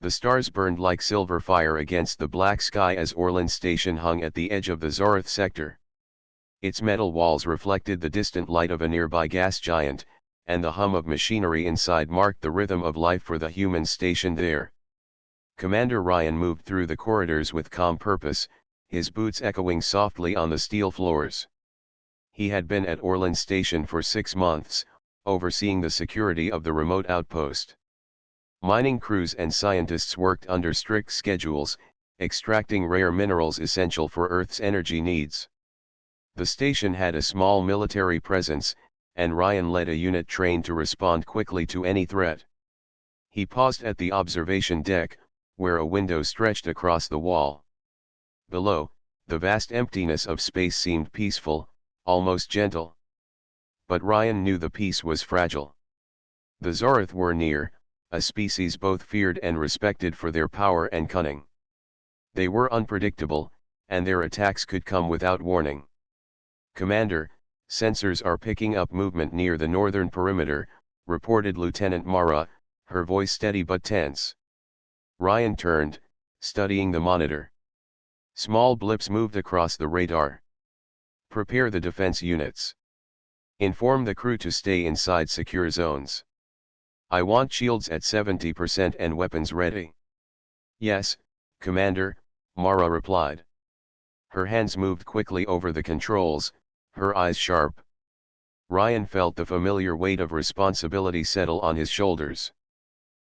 The stars burned like silver fire against the black sky as Orlan Station hung at the edge of the Zorth sector. Its metal walls reflected the distant light of a nearby gas giant, and the hum of machinery inside marked the rhythm of life for the humans stationed there. Commander Ryan moved through the corridors with calm purpose, his boots echoing softly on the steel floors. He had been at Orlan Station for 6 months, overseeing the security of the remote outpost. Mining crews and scientists worked under strict schedules, extracting rare minerals essential for Earth's energy needs. The station had a small military presence, and Ryan led a unit trained to respond quickly to any threat. He paused at the observation deck, where a window stretched across the wall. Below, the vast emptiness of space seemed peaceful, almost gentle. But Ryan knew the peace was fragile. The Zorth were near, a species both feared and respected for their power and cunning. They were unpredictable, and their attacks could come without warning. "Commander, sensors are picking up movement near the northern perimeter," reported Lieutenant Mara, her voice steady but tense. Ryan turned, studying the monitor. Small blips moved across the radar. "Prepare the defense units. Inform the crew to stay inside secure zones. I want shields at 70% and weapons ready." "Yes, Commander," Mara replied. Her hands moved quickly over the controls, her eyes sharp. Ryan felt the familiar weight of responsibility settle on his shoulders.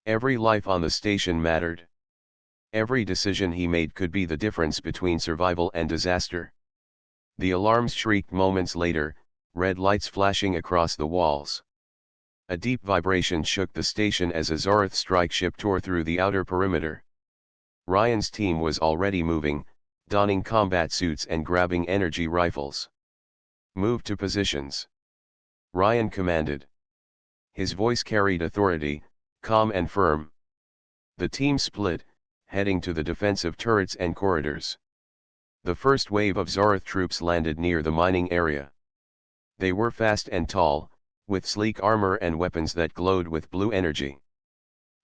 Every life on the station mattered. Every decision he made could be the difference between survival and disaster. The alarms shrieked moments later, red lights flashing across the walls. A deep vibration shook the station as a Zorth strike ship tore through the outer perimeter. Ryan's team was already moving, donning combat suits and grabbing energy rifles. "Move to positions," Ryan commanded. His voice carried authority, calm and firm. The team split, heading to the defensive turrets and corridors. The first wave of Zorth troops landed near the mining area. They were fast and tall, with sleek armor and weapons that glowed with blue energy.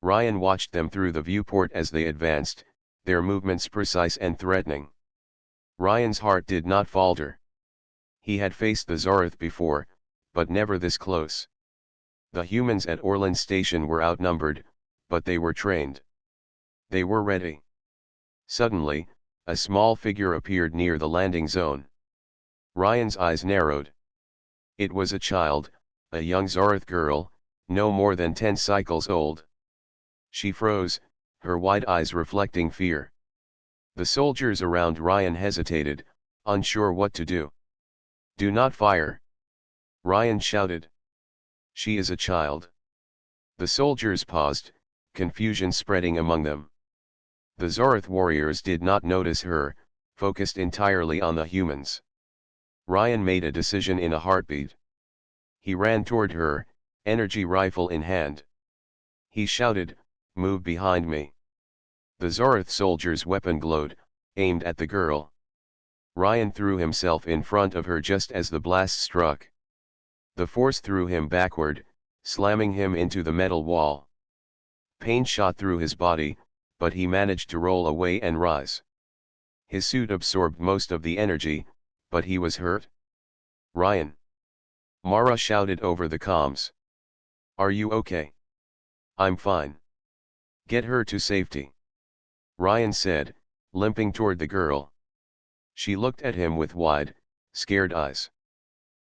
Ryan watched them through the viewport as they advanced, their movements precise and threatening. Ryan's heart did not falter. He had faced the Zorth before, but never this close. The humans at Orlan Station were outnumbered, but they were trained. They were ready. Suddenly, a small figure appeared near the landing zone. Ryan's eyes narrowed. It was a child, a young Zorth girl, no more than 10 cycles old. She froze, her wide eyes reflecting fear. The soldiers around Ryan hesitated, unsure what to do. "Do not fire!" Ryan shouted. "She is a child." The soldiers paused, confusion spreading among them. The Zorth warriors did not notice her, focused entirely on the humans. Ryan made a decision in a heartbeat. He ran toward her, energy rifle in hand. He shouted, "Move behind me." The Zorth soldier's weapon glowed, aimed at the girl. Ryan threw himself in front of her just as the blast struck. The force threw him backward, slamming him into the metal wall. Pain shot through his body, but he managed to roll away and rise. His suit absorbed most of the energy, but he was hurt. "Ryan!" Mara shouted over the comms. "Are you okay?" "I'm fine." "Get her to safety," Ryan said, limping toward the girl. She looked at him with wide, scared eyes.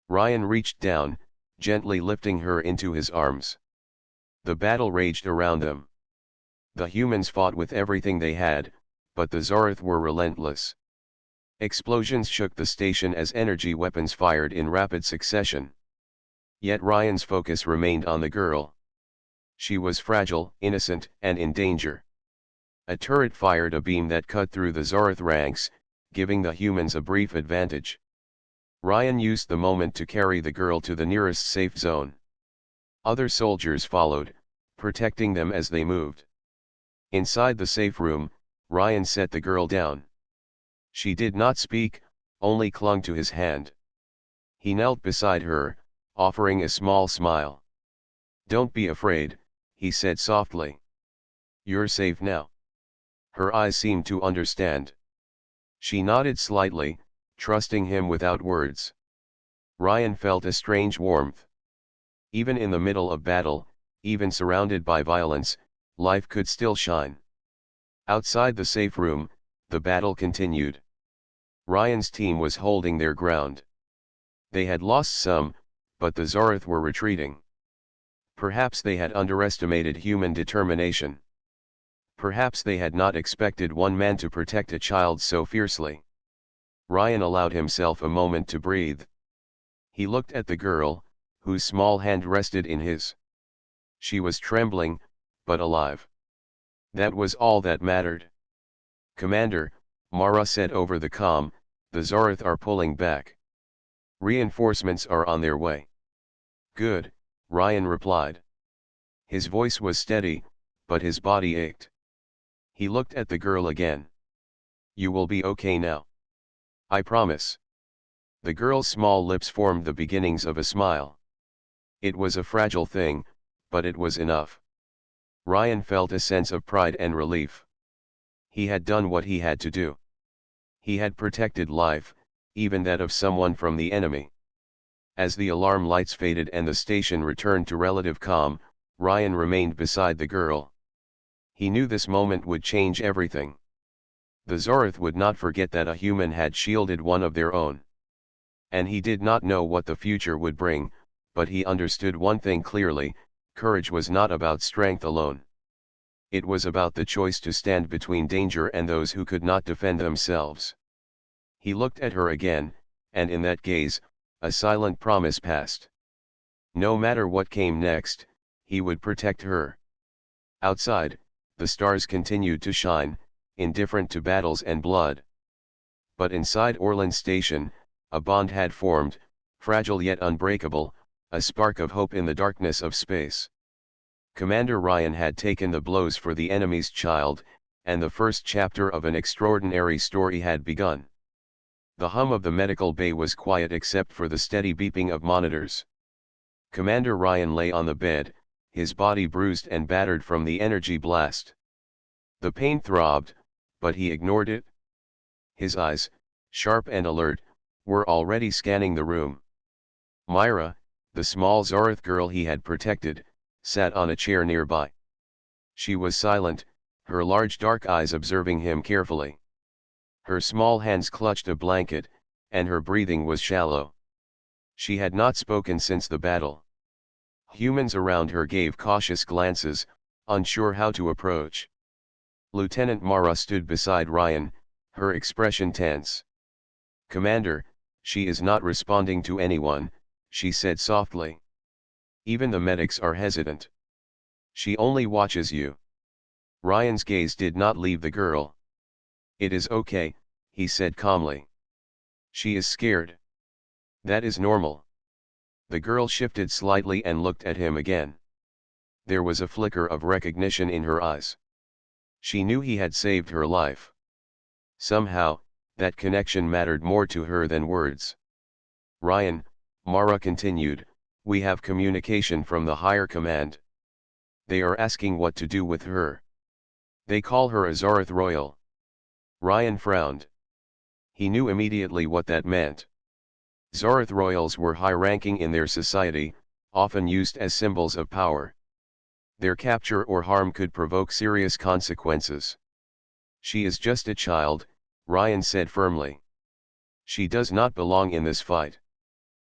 Ryan reached down, gently lifting her into his arms. The battle raged around them. The humans fought with everything they had, but the Zorth were relentless. Explosions shook the station as energy weapons fired in rapid succession. Yet Ryan's focus remained on the girl. She was fragile, innocent, and in danger. A turret fired a beam that cut through the Zorth ranks, giving the humans a brief advantage. Ryan used the moment to carry the girl to the nearest safe zone. Other soldiers followed, protecting them as they moved. Inside the safe room, Ryan set the girl down. She did not speak, only clung to his hand. He knelt beside her, offering a small smile. "Don't be afraid," he said softly. You're safe now. Her eyes seemed to understand. She nodded slightly, trusting him without words. Ryan felt a strange warmth. Even in the middle of battle, even surrounded by violence, life could still shine. Outside the safe room, the battle continued. Ryan's team was holding their ground. They had lost some, but the Zorth were retreating. Perhaps they had underestimated human determination. Perhaps they had not expected one man to protect a child so fiercely. Ryan allowed himself a moment to breathe. He looked at the girl, whose small hand rested in his. She was trembling, but alive. That was all that mattered. "Commander," Mara said over the comm, "the Zorth are pulling back. Reinforcements are on their way." "Good," Ryan replied. His voice was steady, but his body ached. He looked at the girl again. "You will be okay now. I promise." The girl's small lips formed the beginnings of a smile. It was a fragile thing, but it was enough. Ryan felt a sense of pride and relief. He had done what he had to do. He had protected life, even that of someone from the enemy. As the alarm lights faded and the station returned to relative calm, Ryan remained beside the girl. He knew this moment would change everything. The Zorth would not forget that a human had shielded one of their own. And he did not know what the future would bring, but he understood one thing clearly: courage was not about strength alone. It was about the choice to stand between danger and those who could not defend themselves. He looked at her again, and in that gaze, a silent promise passed. No matter what came next, he would protect her. Outside, the stars continued to shine, indifferent to battles and blood. But inside Orland Station, a bond had formed, fragile yet unbreakable, a spark of hope in the darkness of space. Commander Ryan had taken the blows for the enemy's child, and the first chapter of an extraordinary story had begun. The hum of the medical bay was quiet except for the steady beeping of monitors. Commander Ryan lay on the bed, his body bruised and battered from the energy blast. The pain throbbed, but he ignored it. His eyes, sharp and alert, were already scanning the room. Myra, the small Zorth girl he had protected, sat on a chair nearby. She was silent, her large dark eyes observing him carefully. Her small hands clutched a blanket, and her breathing was shallow. She had not spoken since the battle. Humans around her gave cautious glances, unsure how to approach. Lieutenant Mara stood beside Ryan, her expression tense. "Commander, she is not responding to anyone," she said softly. "Even the medics are hesitant. She only watches you." Ryan's gaze did not leave the girl. "It is okay," he said calmly. "She is scared. That is normal." The girl shifted slightly and looked at him again. There was a flicker of recognition in her eyes. She knew he had saved her life. Somehow, that connection mattered more to her than words. "Ryan," Mara continued, "we have communication from the higher command. They are asking what to do with her. They call her a Zorth Royal." Ryan frowned. He knew immediately what that meant. Zorth Royals were high-ranking in their society, often used as symbols of power. Their capture or harm could provoke serious consequences. "She is just a child," Ryan said firmly. "She does not belong in this fight.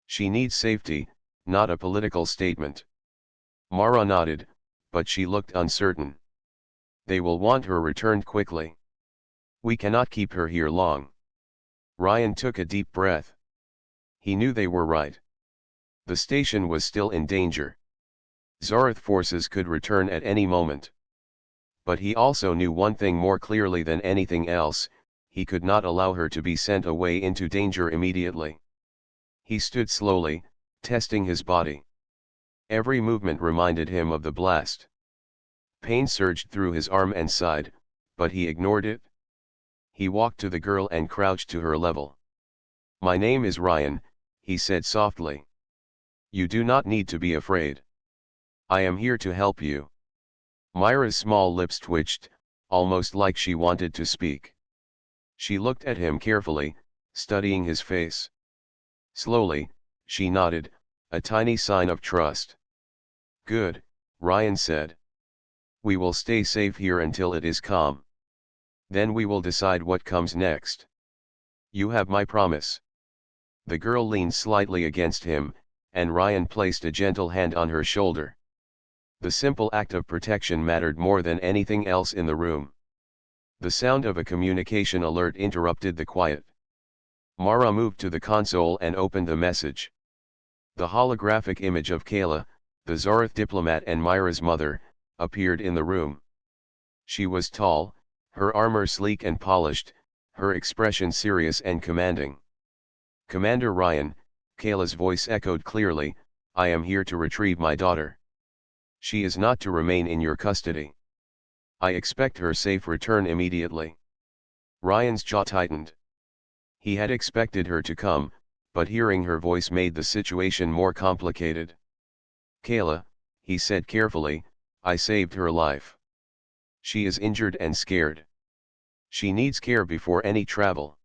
She needs safety, not a political statement." Mara nodded, but she looked uncertain. "They will want her returned quickly. We cannot keep her here long." Ryan took a deep breath. He knew they were right. The station was still in danger. Zorth forces could return at any moment. But he also knew one thing more clearly than anything else: he could not allow her to be sent away into danger immediately. He stood slowly, testing his body. Every movement reminded him of the blast. Pain surged through his arm and side, but he ignored it. He walked to the girl and crouched to her level. "My name is Ryan," he said softly. "You do not need to be afraid. I am here to help you." Myra's small lips twitched, almost like she wanted to speak. She looked at him carefully, studying his face. Slowly, she nodded, a tiny sign of trust. "Good," Ryan said. "We will stay safe here until it is calm. Then we will decide what comes next. You have my promise." The girl leaned slightly against him, and Ryan placed a gentle hand on her shoulder. The simple act of protection mattered more than anything else in the room. The sound of a communication alert interrupted the quiet. Mara moved to the console and opened the message. The holographic image of Kayla, the Zorth diplomat and Myra's mother, appeared in the room. She was tall, her armor sleek and polished, her expression serious and commanding. "Commander Ryan," Kayla's voice echoed clearly, "I am here to retrieve my daughter. She is not to remain in your custody. I expect her safe return immediately." Ryan's jaw tightened. He had expected her to come, but hearing her voice made the situation more complicated. "Kayla," he said carefully, "I saved her life. She is injured and scared. She needs care before any travel."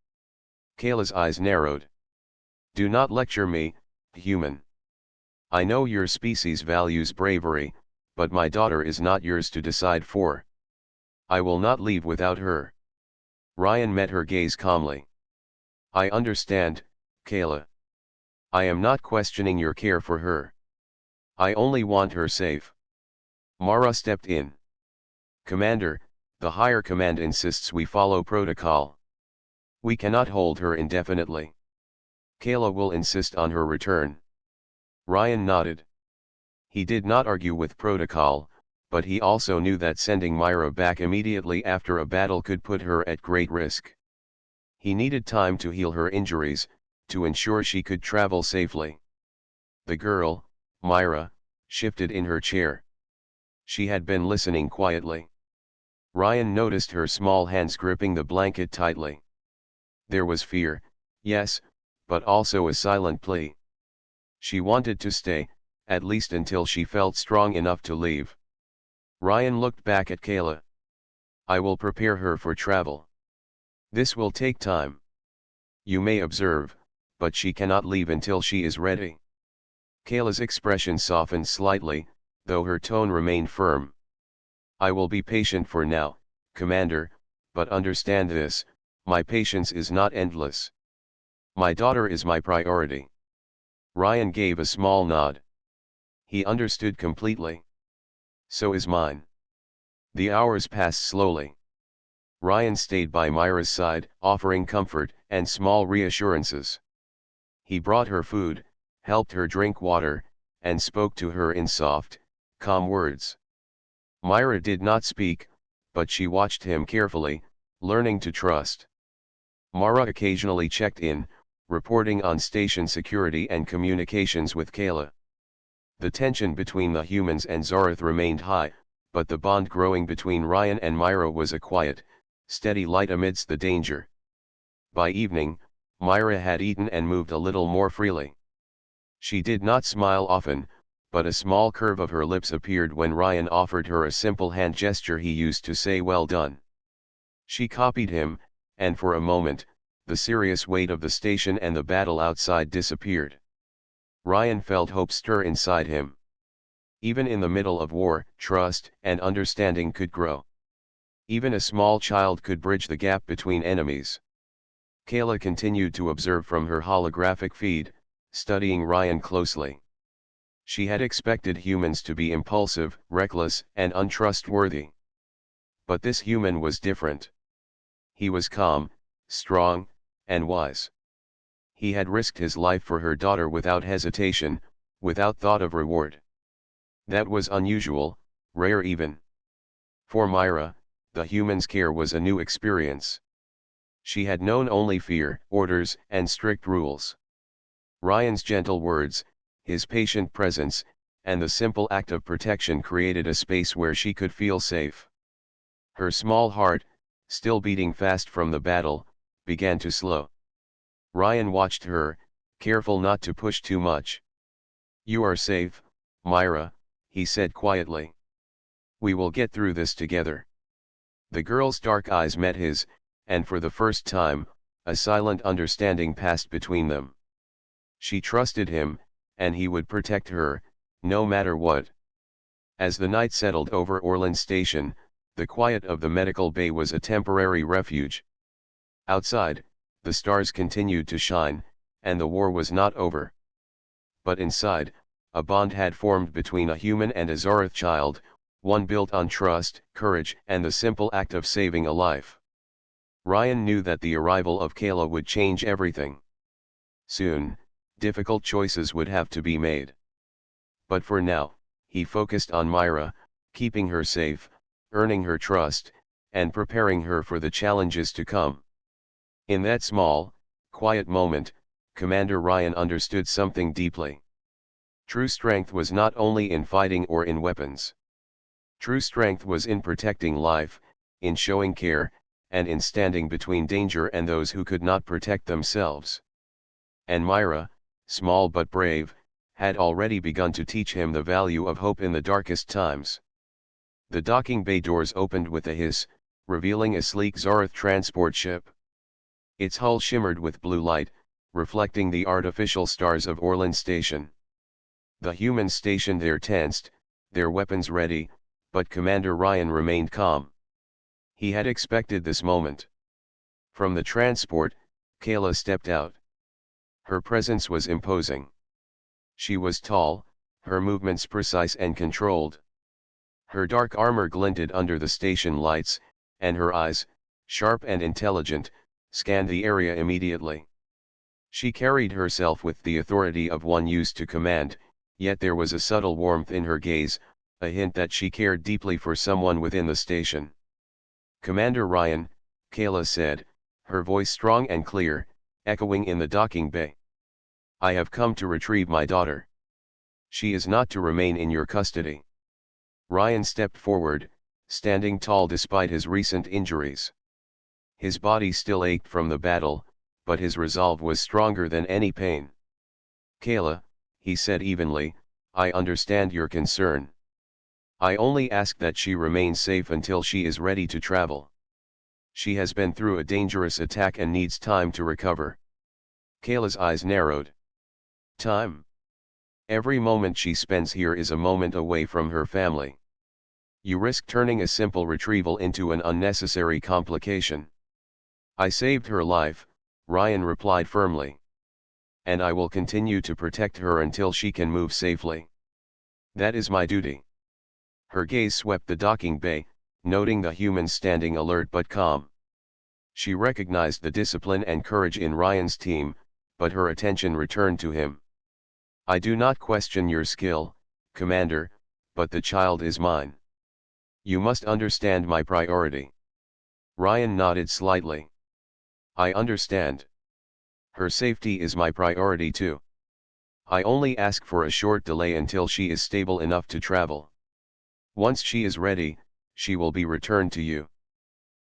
Kayla's eyes narrowed. "Do not lecture me, human. I know your species values bravery, but my daughter is not yours to decide for. I will not leave without her." Ryan met her gaze calmly. "I understand, Kayla. I am not questioning your care for her. I only want her safe." Mara stepped in. "Commander, the higher command insists we follow protocol. We cannot hold her indefinitely. Kayla will insist on her return." Ryan nodded. He did not argue with protocol, but he also knew that sending Myra back immediately after a battle could put her at great risk. He needed time to heal her injuries, to ensure she could travel safely. The girl, Myra, shifted in her chair. She had been listening quietly. Ryan noticed her small hands gripping the blanket tightly. There was fear, yes, but also a silent plea. She wanted to stay, at least until she felt strong enough to leave. Ryan looked back at Kayla. "I will prepare her for travel. This will take time. You may observe, but she cannot leave until she is ready." Kayla's expression softened slightly, though her tone remained firm. "I will be patient for now, Commander, but understand this, my patience is not endless. My daughter is my priority." Ryan gave a small nod. He understood completely. "So is mine." The hours passed slowly. Ryan stayed by Myra's side, offering comfort and small reassurances. He brought her food, helped her drink water, and spoke to her in soft, calm words. Myra did not speak, but she watched him carefully, learning to trust. Mara occasionally checked in, reporting on station security and communications with Kayla. The tension between the humans and Zorth remained high, but the bond growing between Ryan and Myra was a quiet, steady light amidst the danger. By evening, Myra had eaten and moved a little more freely. She did not smile often, but a small curve of her lips appeared when Ryan offered her a simple hand gesture he used to say "well done." She copied him, and for a moment, the serious weight of the station and the battle outside disappeared. Ryan felt hope stir inside him. Even in the middle of war, trust and understanding could grow. Even a small child could bridge the gap between enemies. Kayla continued to observe from her holographic feed, studying Ryan closely. She had expected humans to be impulsive, reckless, and untrustworthy. But this human was different. He was calm, strong, and wise. He had risked his life for her daughter without hesitation, without thought of reward. That was unusual, rare even. For Myra, the human's care was a new experience. She had known only fear, orders, and strict rules. Ryan's gentle words, his patient presence, and the simple act of protection created a space where she could feel safe. Her small heart, still beating fast from the battle, began to slow. Ryan watched her, careful not to push too much. "You are safe, Myra," he said quietly. We will get through this together. The girl's dark eyes met his, and for the first time, a silent understanding passed between them. She trusted him, and he would protect her, no matter what. As the night settled over Orland Station, the quiet of the medical bay was a temporary refuge. Outside, the stars continued to shine, and the war was not over. But inside, a bond had formed between a human and a Zoroth child, one built on trust, courage, and the simple act of saving a life. Ryan knew that the arrival of Kayla would change everything. Soon, difficult choices would have to be made. But for now, he focused on Myra, keeping her safe, earning her trust, and preparing her for the challenges to come. In that small, quiet moment, Commander Ryan understood something deeply. True strength was not only in fighting or in weapons. True strength was in protecting life, in showing care, and in standing between danger and those who could not protect themselves. And Myra, small but brave, had already begun to teach him the value of hope in the darkest times. The docking bay doors opened with a hiss, revealing a sleek Zoroth transport ship. Its hull shimmered with blue light, reflecting the artificial stars of Orland Station. The humans stationed there tensed, their weapons ready, but Commander Ryan remained calm. He had expected this moment. From the transport, Kayla stepped out. Her presence was imposing. She was tall, her movements precise and controlled. Her dark armor glinted under the station lights, and her eyes, sharp and intelligent, scanned the area immediately. She carried herself with the authority of one used to command, yet there was a subtle warmth in her gaze, a hint that she cared deeply for someone within the station. "Commander Ryan," Kayla said, her voice strong and clear, echoing in the docking bay. "I have come to retrieve my daughter. She is not to remain in your custody." Ryan stepped forward, standing tall despite his recent injuries. His body still ached from the battle, but his resolve was stronger than any pain. "Kayla," he said evenly, "I understand your concern. I only ask that she remain safe until she is ready to travel. She has been through a dangerous attack and needs time to recover." Kayla's eyes narrowed. "Time? Every moment she spends here is a moment away from her family. You risk turning a simple retrieval into an unnecessary complication." "I saved her life," Ryan replied firmly. "And I will continue to protect her until she can move safely. That is my duty." Her gaze swept the docking bay, noting the humans standing alert but calm. She recognized the discipline and courage in Ryan's team, but her attention returned to him. "I do not question your skill, Commander, but the child is mine. You must understand my priority." Ryan nodded slightly. "I understand. Her safety is my priority too. I only ask for a short delay until she is stable enough to travel. Once she is ready, she will be returned to you."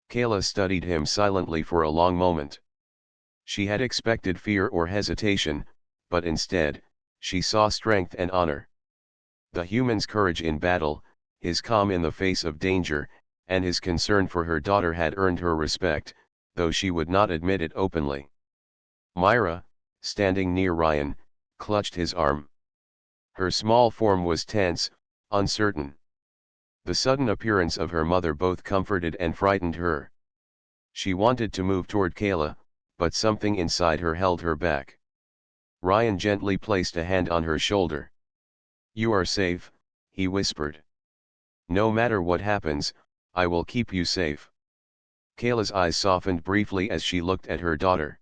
Kayla studied him silently for a long moment. She had expected fear or hesitation, but instead, she saw strength and honor. The human's courage in battle, his calm in the face of danger, and his concern for her daughter had earned her respect, though she would not admit it openly. Myra, standing near Ryan, clutched his arm. Her small form was tense, uncertain. The sudden appearance of her mother both comforted and frightened her. She wanted to move toward Kayla, but something inside her held her back. Ryan gently placed a hand on her shoulder. "You are safe," he whispered. "No matter what happens, I will keep you safe." Kayla's eyes softened briefly as she looked at her daughter.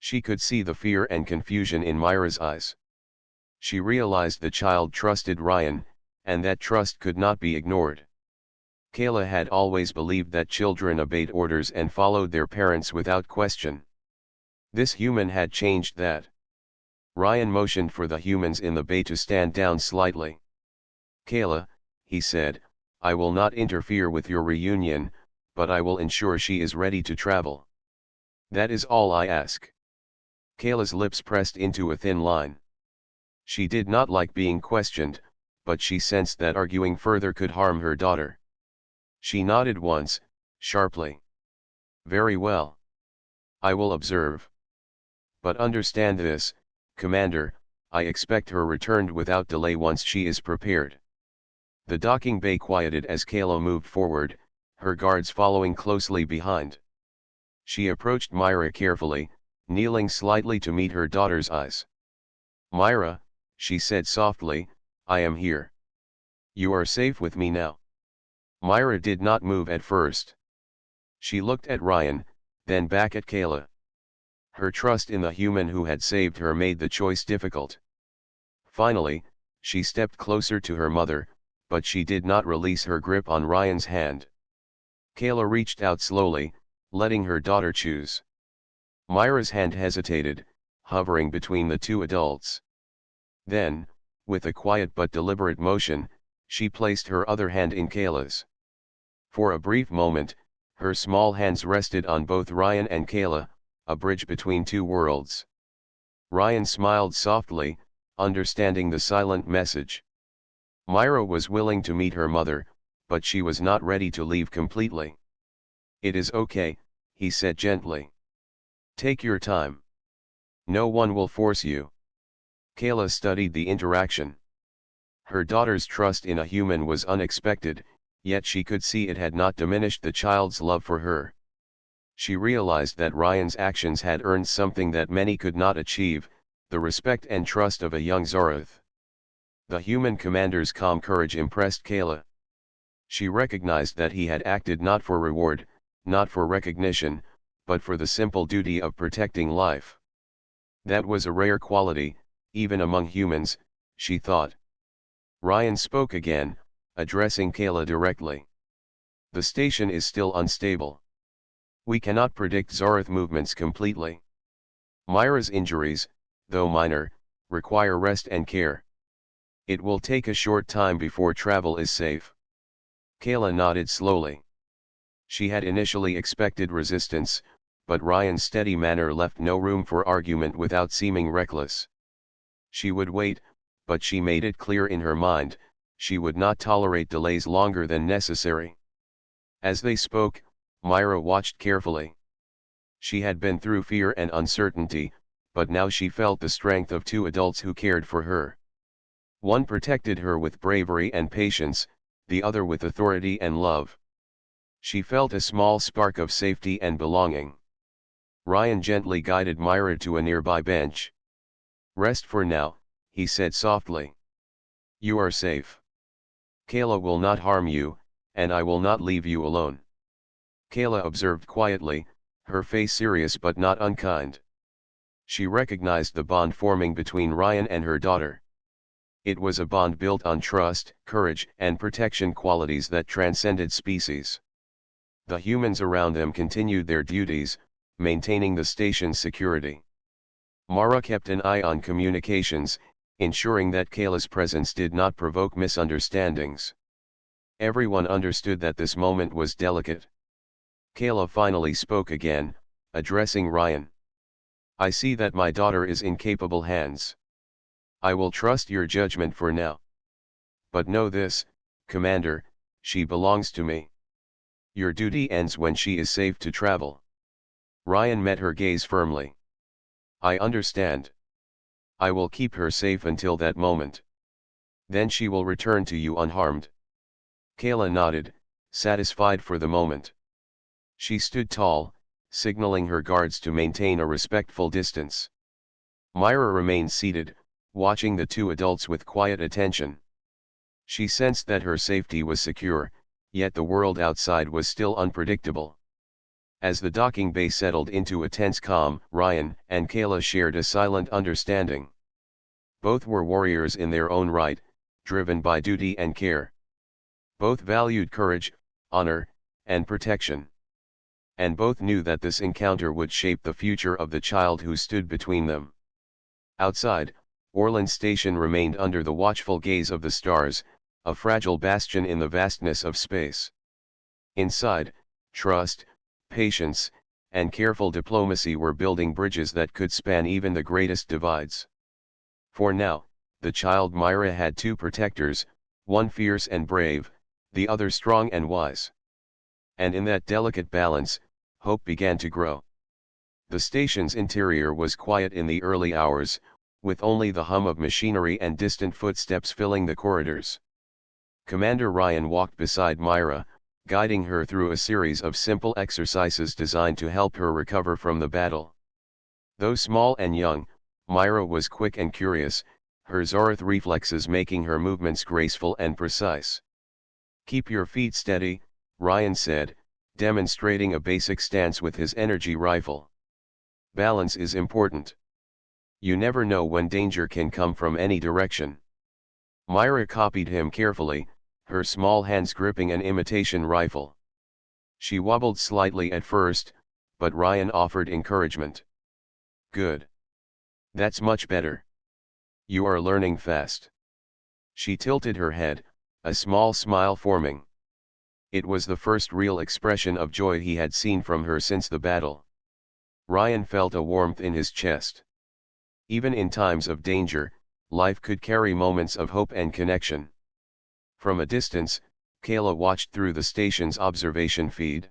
She could see the fear and confusion in Myra's eyes. She realized the child trusted Ryan, and that trust could not be ignored. Kayla had always believed that children obeyed orders and followed their parents without question. This human had changed that. Ryan motioned for the humans in the bay to stand down slightly. "Kayla," he said, "I will not interfere with your reunion, but I will ensure she is ready to travel. That is all I ask." Kayla's lips pressed into a thin line. She did not like being questioned, but she sensed that arguing further could harm her daughter. She nodded once, sharply. Very well. I will observe. But understand this, Commander, I expect her returned without delay once she is prepared. The docking bay quieted as Kayla moved forward, her guards following closely behind. She approached Myra carefully, kneeling slightly to meet her daughter's eyes. Myra, she said softly, I am here. You are safe with me now. Myra did not move at first. She looked at Ryan, then back at Kayla. Her trust in the human who had saved her made the choice difficult. Finally, she stepped closer to her mother, but she did not release her grip on Ryan's hand. Kayla reached out slowly, letting her daughter choose. Myra's hand hesitated, hovering between the two adults. Then, with a quiet but deliberate motion, she placed her other hand in Kayla's. For a brief moment, her small hands rested on both Ryan and Kayla, a bridge between two worlds. Ryan smiled softly, understanding the silent message. Myra was willing to meet her mother, but she was not ready to leave completely. It is okay, he said gently. Take your time. No one will force you. Kayla studied the interaction. Her daughter's trust in a human was unexpected, yet she could see it had not diminished the child's love for her. She realized that Ryan's actions had earned something that many could not achieve, the respect and trust of a young Zoroth. The human commander's calm courage impressed Kayla. She recognized that he had acted not for reward, not for recognition, but for the simple duty of protecting life. That was a rare quality, even among humans, she thought. Ryan spoke again, addressing Kayla directly. The station is still unstable. We cannot predict Zoroth movements completely. Myra's injuries, though minor, require rest and care. It will take a short time before travel is safe. Kayla nodded slowly. She had initially expected resistance, but Ryan's steady manner left no room for argument without seeming reckless. She would wait, but she made it clear in her mind, she would not tolerate delays longer than necessary. As they spoke, Myra watched carefully. She had been through fear and uncertainty, but now she felt the strength of two adults who cared for her. One protected her with bravery and patience, the other with authority and love. She felt a small spark of safety and belonging. Ryan gently guided Myra to a nearby bench. Rest for now, he said softly. You are safe. Kayla will not harm you, and I will not leave you alone. Kayla observed quietly, her face serious but not unkind. She recognized the bond forming between Ryan and her daughter. It was a bond built on trust, courage, and protection, qualities that transcended species. The humans around them continued their duties, maintaining the station's security. Mara kept an eye on communications, ensuring that Kayla's presence did not provoke misunderstandings. Everyone understood that this moment was delicate. Kayla finally spoke again, addressing Ryan. I see that my daughter is in capable hands. I will trust your judgment for now. But know this, Commander, she belongs to me. Your duty ends when she is safe to travel. Ryan met her gaze firmly. I understand. I will keep her safe until that moment. Then she will return to you unharmed. Kayla nodded, satisfied for the moment. She stood tall, signaling her guards to maintain a respectful distance. Myra remained seated, watching the two adults with quiet attention. She sensed that her safety was secure, yet the world outside was still unpredictable. As the docking bay settled into a tense calm, Ryan and Kayla shared a silent understanding. Both were warriors in their own right, driven by duty and care. Both valued courage, honor, and protection. And both knew that this encounter would shape the future of the child who stood between them. Outside, Orland Station remained under the watchful gaze of the stars, a fragile bastion in the vastness of space. Inside, trust, patience, and careful diplomacy were building bridges that could span even the greatest divides. For now, the child Myra had two protectors, one fierce and brave, the other strong and wise. And in that delicate balance, hope began to grow. The station's interior was quiet in the early hours, with only the hum of machinery and distant footsteps filling the corridors. Commander Ryan walked beside Myra, guiding her through a series of simple exercises designed to help her recover from the battle. Though small and young, Myra was quick and curious, her Zorth reflexes making her movements graceful and precise. "Keep your feet steady," Ryan said, demonstrating a basic stance with his energy rifle. "Balance is important. You never know when danger can come from any direction." Myra copied him carefully, her small hands gripping an imitation rifle. She wobbled slightly at first, but Ryan offered encouragement. "Good. That's much better. You are learning fast." She tilted her head, a small smile forming. It was the first real expression of joy he had seen from her since the battle. Ryan felt a warmth in his chest. Even in times of danger, life could carry moments of hope and connection. From a distance, Kayla watched through the station's observation feed.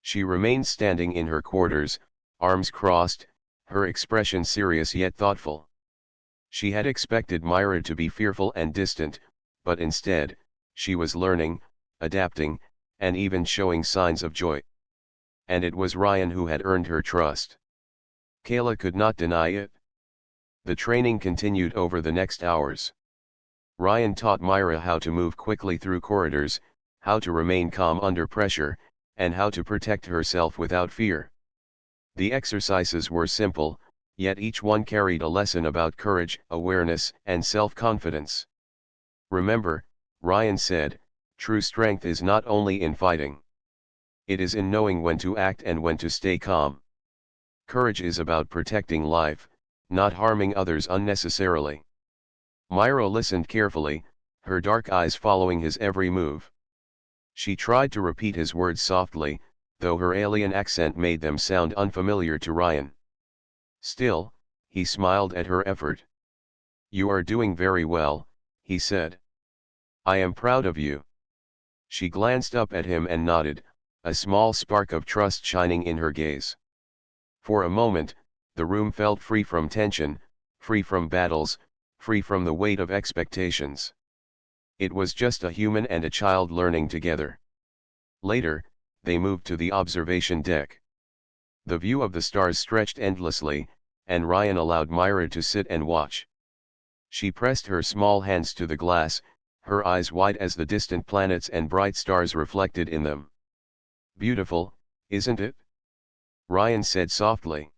She remained standing in her quarters, arms crossed, her expression serious yet thoughtful. She had expected Myra to be fearful and distant, but instead, she was learning, adapting, and even showing signs of joy. And it was Ryan who had earned her trust. Kayla could not deny it. The training continued over the next hours. Ryan taught Myra how to move quickly through corridors, how to remain calm under pressure, and how to protect herself without fear. The exercises were simple, yet each one carried a lesson about courage, awareness, and self-confidence. "Remember," Ryan said, "true strength is not only in fighting. It is in knowing when to act and when to stay calm. Courage is about protecting life, not harming others unnecessarily." Myra listened carefully, her dark eyes following his every move. She tried to repeat his words softly, though her alien accent made them sound unfamiliar to Ryan. Still, he smiled at her effort. "You are doing very well," he said. "I am proud of you." She glanced up at him and nodded, a small spark of trust shining in her gaze. For a moment, the room felt free from tension, free from battles, free from the weight of expectations. It was just a human and a child learning together. Later, they moved to the observation deck. The view of the stars stretched endlessly, and Ryan allowed Myra to sit and watch. She pressed her small hands to the glass, her eyes wide as the distant planets and bright stars reflected in them. "Beautiful, isn't it?" Ryan said softly.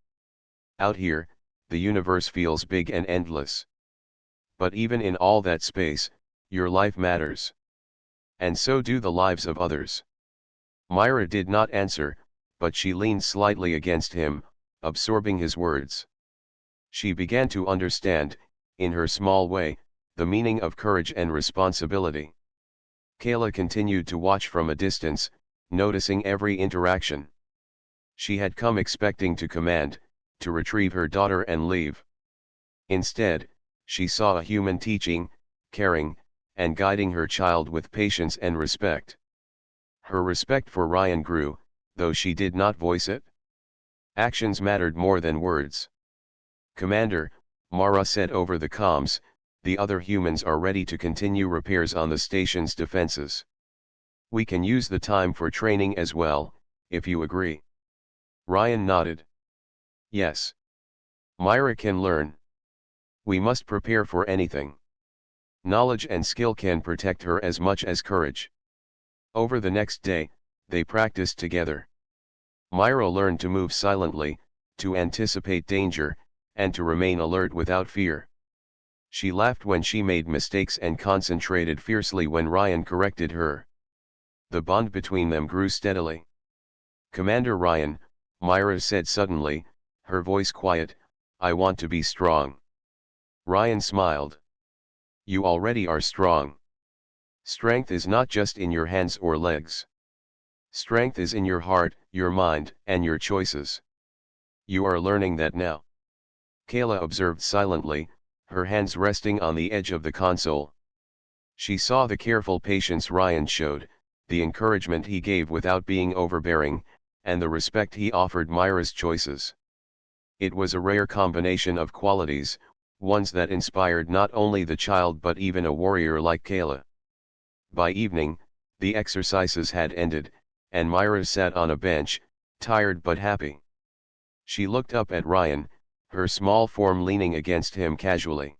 "Out here, the universe feels big and endless. But even in all that space, your life matters. And so do the lives of others." Myra did not answer, but she leaned slightly against him, absorbing his words. She began to understand, in her small way, the meaning of courage and responsibility. Kayla continued to watch from a distance, noticing every interaction. She had come expecting to command, to retrieve her daughter and leave. Instead, she saw a human teaching, caring, and guiding her child with patience and respect. Her respect for Ryan grew, though she did not voice it. Actions mattered more than words. "Commander," Mara said over the comms, "the other humans are ready to continue repairs on the station's defenses. We can use the time for training as well, if you agree." Ryan nodded. "Yes. Myra can learn. We must prepare for anything. Knowledge and skill can protect her as much as courage." Over the next day, they practiced together. Myra learned to move silently, to anticipate danger, and to remain alert without fear. She laughed when she made mistakes and concentrated fiercely when Ryan corrected her. The bond between them grew steadily. "Commander Ryan," Myra said suddenly, her voice quiet, "I want to be strong." Ryan smiled. "You already are strong. Strength is not just in your hands or legs. Strength is in your heart, your mind, and your choices. You are learning that now." Kayla observed silently, her hands resting on the edge of the console. She saw the careful patience Ryan showed, the encouragement he gave without being overbearing, and the respect he offered Myra's choices. It was a rare combination of qualities, ones that inspired not only the child but even a warrior like Kayla. By evening, the exercises had ended, and Myra sat on a bench, tired but happy. She looked up at Ryan, her small form leaning against him casually.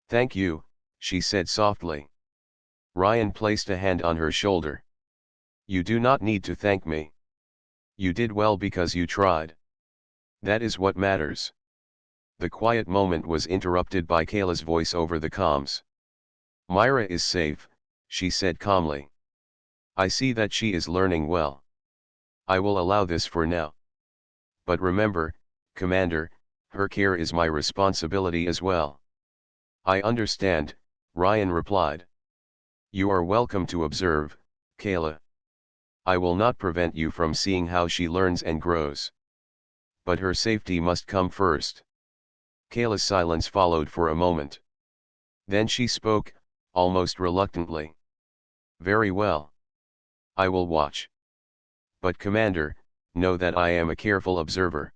"Thank you," she said softly. Ryan placed a hand on her shoulder. "You do not need to thank me. You did well because you tried. That is what matters." The quiet moment was interrupted by Kayla's voice over the comms. "Myra is safe," she said calmly. "I see that she is learning well. I will allow this for now. But remember, Commander, her care is my responsibility as well." "I understand," Ryan replied. "You are welcome to observe, Kayla. I will not prevent you from seeing how she learns and grows. But her safety must come first." Kayla's silence followed for a moment. Then she spoke, almost reluctantly. "Very well. I will watch. But Commander, know that I am a careful observer.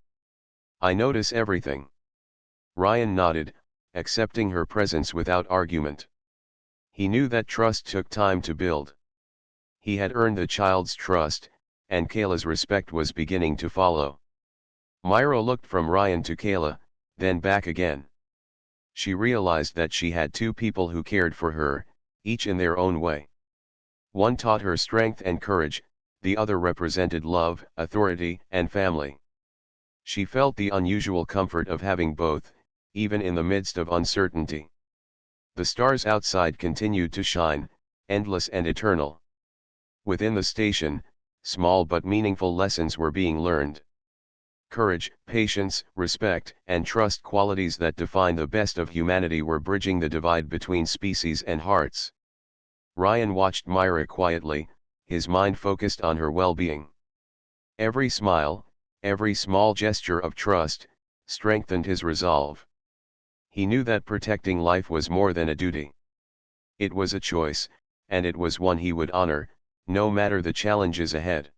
I notice everything." Ryan nodded, accepting her presence without argument. He knew that trust took time to build. He had earned the child's trust, and Kayla's respect was beginning to follow. Myra looked from Ryan to Kayla, then back again. She realized that she had two people who cared for her, each in their own way. One taught her strength and courage, the other represented love, authority, and family. She felt the unusual comfort of having both, even in the midst of uncertainty. The stars outside continued to shine, endless and eternal. Within the station, small but meaningful lessons were being learned. Courage, patience, respect, and trust, qualities that define the best of humanity, were bridging the divide between species and hearts. Ryan watched Myra quietly, his mind focused on her well-being. Every smile, every small gesture of trust, strengthened his resolve. He knew that protecting life was more than a duty. It was a choice, and it was one he would honor, no matter the challenges ahead.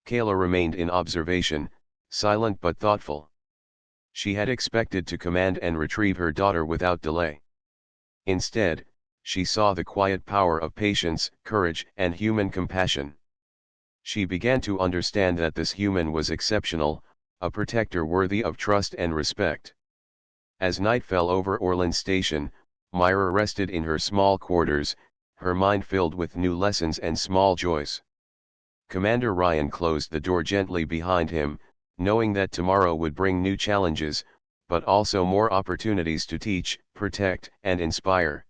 Kayla remained in observation, silent but thoughtful. She had expected to command and retrieve her daughter without delay. Instead, she saw the quiet power of patience, courage, and human compassion. She began to understand that this human was exceptional, a protector worthy of trust and respect. As night fell over Orland Station, Myra rested in her small quarters, her mind filled with new lessons and small joys. Commander Ryan closed the door gently behind him, knowing that tomorrow would bring new challenges, but also more opportunities to teach, protect, and inspire.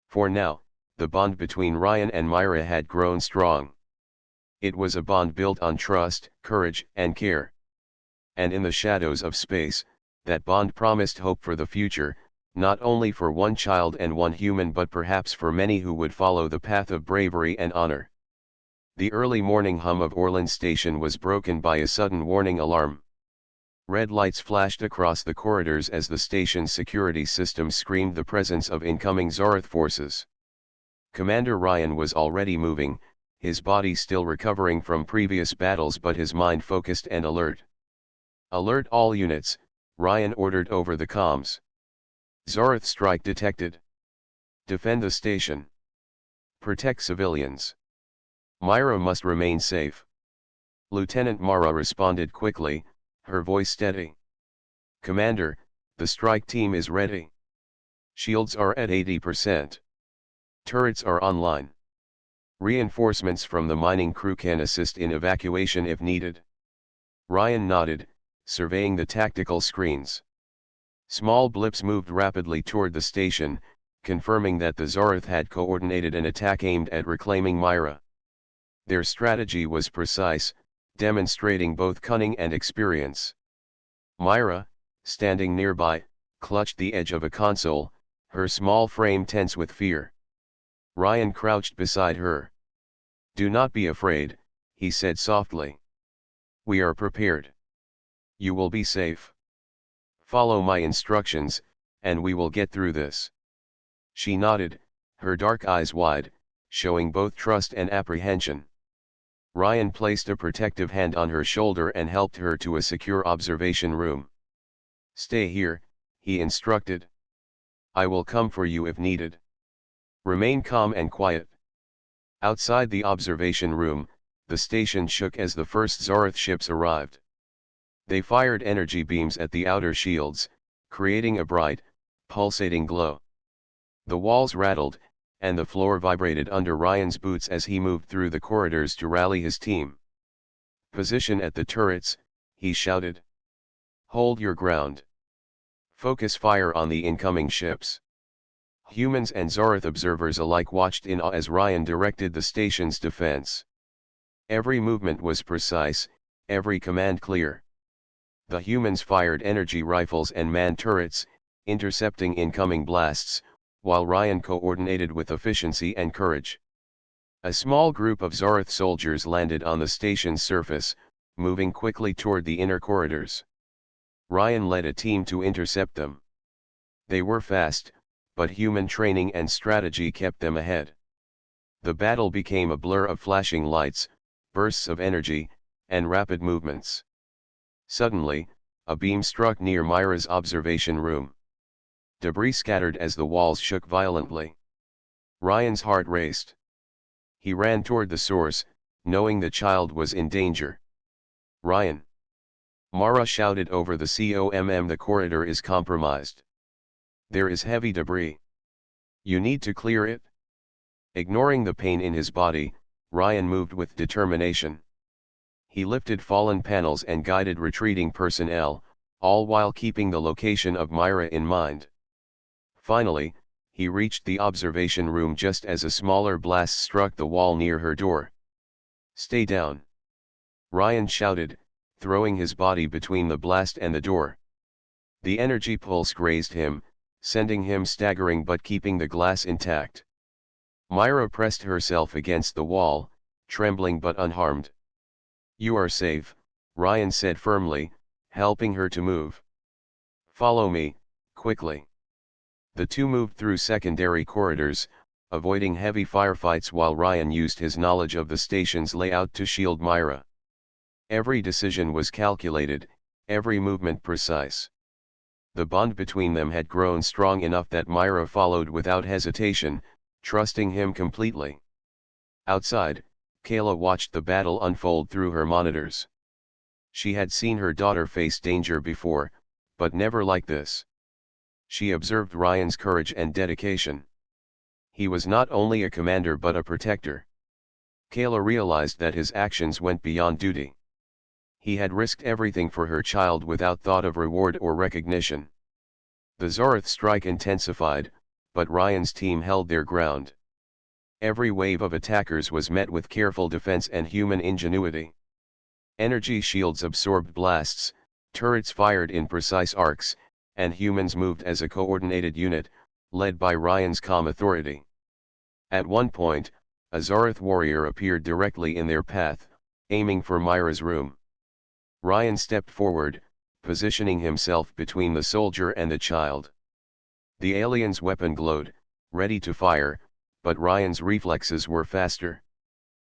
For now, the bond between Ryan and Myra had grown strong. It was a bond built on trust, courage, and care. And in the shadows of space, that bond promised hope for the future, not only for one child and one human but perhaps for many who would follow the path of bravery and honor. The early morning hum of Orland Station was broken by a sudden warning alarm. Red lights flashed across the corridors as the station's security system screamed the presence of incoming Zorth forces. Commander Ryan was already moving, his body still recovering from previous battles but his mind focused and alert. "Alert all units," Ryan ordered over the comms. "Zorth strike detected. Defend the station. Protect civilians. Myra must remain safe." Lieutenant Mara responded quickly, her voice steady. "Commander, the strike team is ready. Shields are at 80%. Turrets are online. Reinforcements from the mining crew can assist in evacuation if needed." Ryan nodded, surveying the tactical screens. Small blips moved rapidly toward the station, confirming that the Zorth had coordinated an attack aimed at reclaiming Myra. Their strategy was precise, demonstrating both cunning and experience. Myra, standing nearby, clutched the edge of a console, her small frame tense with fear. Ryan crouched beside her. "Do not be afraid," he said softly. "We are prepared. You will be safe. Follow my instructions, and we will get through this." She nodded, her dark eyes wide, showing both trust and apprehension. Ryan placed a protective hand on her shoulder and helped her to a secure observation room. "Stay here," he instructed. "I will come for you if needed. Remain calm and quiet." Outside the observation room, the station shook as the first Zoroth ships arrived. They fired energy beams at the outer shields, creating a bright, pulsating glow. The walls rattled, and the floor vibrated under Ryan's boots as he moved through the corridors to rally his team. "Position at the turrets," he shouted. "Hold your ground. Focus fire on the incoming ships." Humans and Zoroth observers alike watched in awe as Ryan directed the station's defense. Every movement was precise, every command clear. The humans fired energy rifles and manned turrets, intercepting incoming blasts, while Ryan coordinated with efficiency and courage. A small group of Zoroth soldiers landed on the station's surface, moving quickly toward the inner corridors. Ryan led a team to intercept them. They were fast, but human training and strategy kept them ahead. The battle became a blur of flashing lights, bursts of energy, and rapid movements. Suddenly, a beam struck near Myra's observation room. Debris scattered as the walls shook violently. Ryan's heart raced. He ran toward the source, knowing the child was in danger. "Ryan!" Mara shouted over the comm. "The corridor is compromised. There is heavy debris. You need to clear it." Ignoring the pain in his body, Ryan moved with determination. He lifted fallen panels and guided retreating personnel, all while keeping the location of Myra in mind. Finally, he reached the observation room just as a smaller blast struck the wall near her door. "Stay down!" Ryan shouted, throwing his body between the blast and the door. The energy pulse grazed him, sending him staggering but keeping the glass intact. Myra pressed herself against the wall, trembling but unharmed. "You are safe," Ryan said firmly, helping her to move. "Follow me, quickly." The two moved through secondary corridors, avoiding heavy firefights while Ryan used his knowledge of the station's layout to shield Myra. Every decision was calculated, every movement precise. The bond between them had grown strong enough that Myra followed without hesitation, trusting him completely. Outside, Kayla watched the battle unfold through her monitors. She had seen her daughter face danger before, but never like this. She observed Ryan's courage and dedication. He was not only a commander but a protector. Kayla realized that his actions went beyond duty. He had risked everything for her child without thought of reward or recognition. The Zoroth strike intensified, but Ryan's team held their ground. Every wave of attackers was met with careful defense and human ingenuity. Energy shields absorbed blasts, turrets fired in precise arcs, and humans moved as a coordinated unit, led by Ryan's calm authority. At one point, a Zoroth warrior appeared directly in their path, aiming for Myra's room. Ryan stepped forward, positioning himself between the soldier and the child. The alien's weapon glowed, ready to fire, but Ryan's reflexes were faster.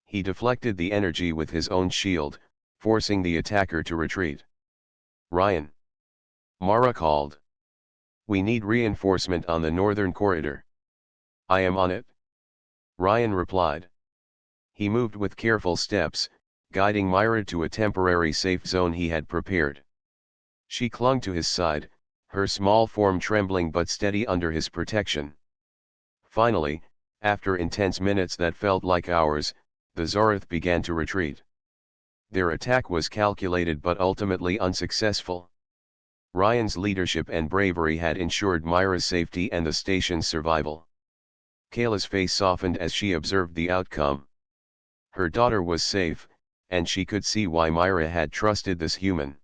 He deflected the energy with his own shield, forcing the attacker to retreat. "Ryan!" Mara called. "We need reinforcement on the northern corridor." "I am on it," Ryan replied. He moved with careful steps, guiding Myra to a temporary safe zone he had prepared. She clung to his side, her small form trembling but steady under his protection. Finally, after intense minutes that felt like hours, the Zoroth began to retreat. Their attack was calculated but ultimately unsuccessful. Ryan's leadership and bravery had ensured Myra's safety and the station's survival. Kayla's face softened as she observed the outcome. Her daughter was safe, and she could see why Myra had trusted this human.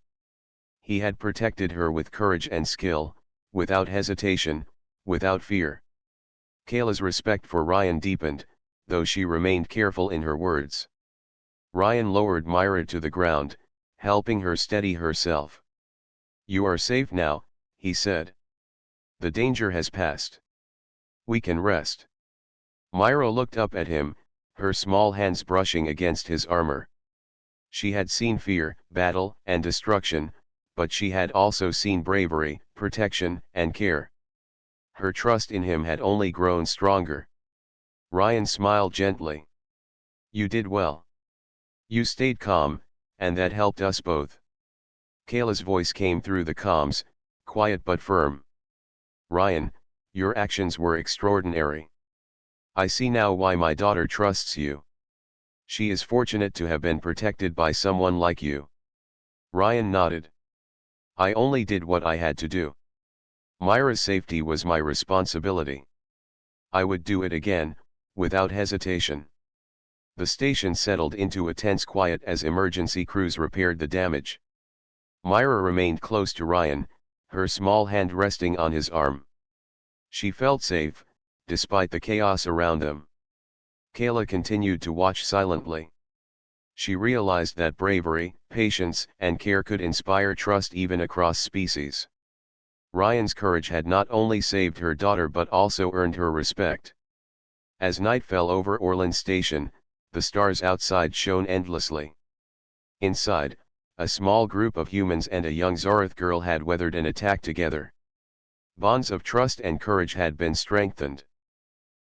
He had protected her with courage and skill, without hesitation, without fear. Kayla's respect for Ryan deepened, though she remained careful in her words. Ryan lowered Myra to the ground, helping her steady herself. "You are safe now," he said. "The danger has passed. We can rest." Myra looked up at him, her small hands brushing against his armor. She had seen fear, battle, and destruction, but she had also seen bravery, protection, and care. Her trust in him had only grown stronger. Ryan smiled gently. You did well. You stayed calm, and that helped us both. Kayla's voice came through the comms, quiet but firm. Ryan, your actions were extraordinary. I see now why my daughter trusts you. She is fortunate to have been protected by someone like you. Ryan nodded. I only did what I had to do. Myra's safety was my responsibility. I would do it again, without hesitation. The station settled into a tense quiet as emergency crews repaired the damage. Myra remained close to Ryan, her small hand resting on his arm. She felt safe, despite the chaos around them. Kayla continued to watch silently. She realized that bravery, patience, and care could inspire trust even across species. Ryan's courage had not only saved her daughter but also earned her respect. As night fell over Orland Station, the stars outside shone endlessly. Inside, a small group of humans and a young Zorith girl had weathered an attack together. Bonds of trust and courage had been strengthened.